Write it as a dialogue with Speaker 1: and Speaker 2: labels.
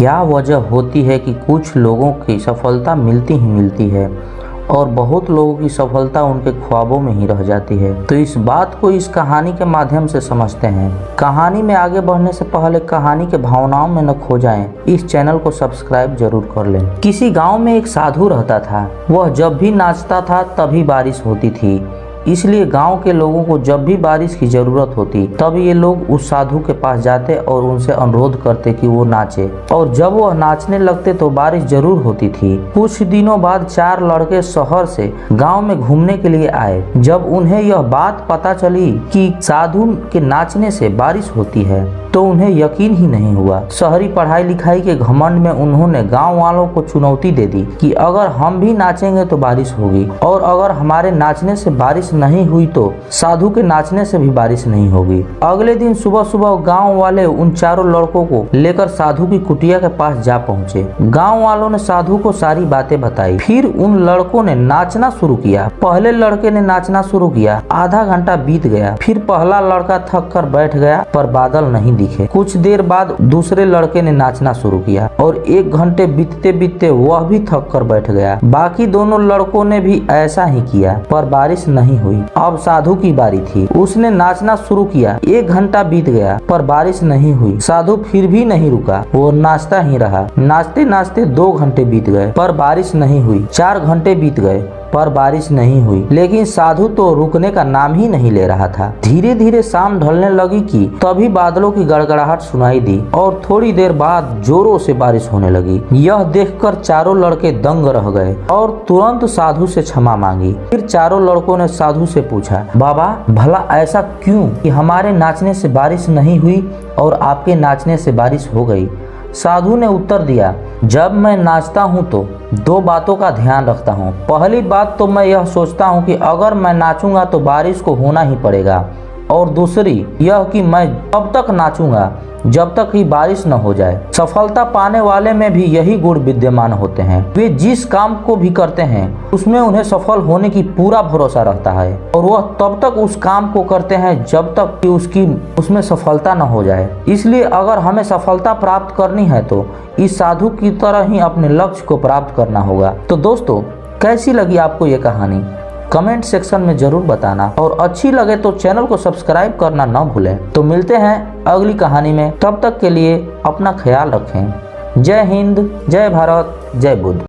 Speaker 1: क्या वजह होती है कि कुछ लोगों की सफलता मिलती ही मिलती है और बहुत लोगों की सफलता उनके ख्वाबों में ही रह जाती है। तो इस बात को इस कहानी के माध्यम से समझते हैं। कहानी में आगे बढ़ने से पहले कहानी के भावनाओं में न खो जाएं, इस चैनल को सब्सक्राइब जरूर कर लें। किसी गांव में एक साधु रहता था। वह जब भी नाचता था तभी बारिश होती थी, इसलिए गांव के लोगों को जब भी बारिश की जरूरत होती तब ये लोग उस साधु के पास जाते और उनसे अनुरोध करते कि वो नाचे, और जब वह नाचने लगते तो बारिश जरूर होती थी। कुछ दिनों बाद 4 लड़के शहर से गांव में घूमने के लिए आए। जब उन्हें यह बात पता चली कि साधु के नाचने से बारिश होती है तो उन्हें यकीन ही नहीं हुआ। शहरी पढ़ाई लिखाई के घमंड में उन्होंने गांव वालों को चुनौती दे दी कि अगर हम भी नाचेंगे तो बारिश होगी, और अगर हमारे नाचने से बारिश नहीं हुई तो साधु के नाचने से भी बारिश नहीं होगी। अगले दिन सुबह सुबह गांव वाले उन चारों लड़कों को लेकर साधु की कुटिया के पास जा पहुंचे। गांव वालों ने साधु को सारी बातें बताई। फिर उन लड़कों ने नाचना शुरू किया। पहले लड़के ने नाचना शुरू किया। आधा घंटा बीत गया। फिर पहला लड़का थक कर बैठ गया, पर बादल नहीं दिखे। कुछ देर बाद दूसरे लड़के ने नाचना शुरू किया और 1 घंटे बीतते बीतते वह भी थक कर बैठ गया। बाकी दोनों लड़कों ने भी ऐसा ही किया, पर बारिश नहीं हुई। अब साधु की बारी थी। उसने नाचना शुरू किया। 1 घंटा बीत गया, पर बारिश नहीं हुई। साधु फिर भी नहीं रुका, वो नाचता ही रहा। नाचते नाचते 2 घंटे बीत गए, पर बारिश नहीं हुई। 4 घंटे बीत गए, पर बारिश नहीं हुई। लेकिन साधु तो रुकने का नाम ही नहीं ले रहा था। धीरे धीरे शाम ढलने लगी कि तभी बादलों की गड़गड़ाहट सुनाई दी और थोड़ी देर बाद जोरों से बारिश होने लगी। यह देखकर चारों लड़के दंग रह गए और तुरंत साधु से क्षमा मांगी। फिर चारों लड़कों ने साधु से पूछा, बाबा भला ऐसा क्यों कि हमारे नाचने से बारिश नहीं हुई और आपके नाचने से बारिश हो गई? साधु ने उत्तर दिया, जब मैं नाचता हूँ तो 2 बातों का ध्यान रखता हूँ। पहली बात तो मैं यह सोचता हूँ कि अगर मैं नाचूंगा तो बारिश को होना ही पड़ेगा, और दूसरी यह कि मैं तब तक नाचूंगा जब तक कि बारिश न हो जाए। सफलता पाने वाले में भी यही गुण विद्यमान होते हैं। वे जिस काम को भी करते हैं उसमें उन्हें सफल होने की पूरा भरोसा रहता है, और वह तब तक उस काम को करते हैं जब तक कि उसमें सफलता न हो जाए। इसलिए अगर हमें सफलता प्राप्त करनी है तो इस साधु की तरह ही अपने लक्ष्य को प्राप्त करना होगा। तो दोस्तों, कैसी लगी आपको ये कहानी? कमेंट सेक्शन में जरूर बताना, और अच्छी लगे तो चैनल को सब्सक्राइब करना ना भूलें। तो मिलते हैं अगली कहानी में। तब तक के लिए अपना ख्याल रखें। जय हिंद, जय भारत, जय बुद्ध।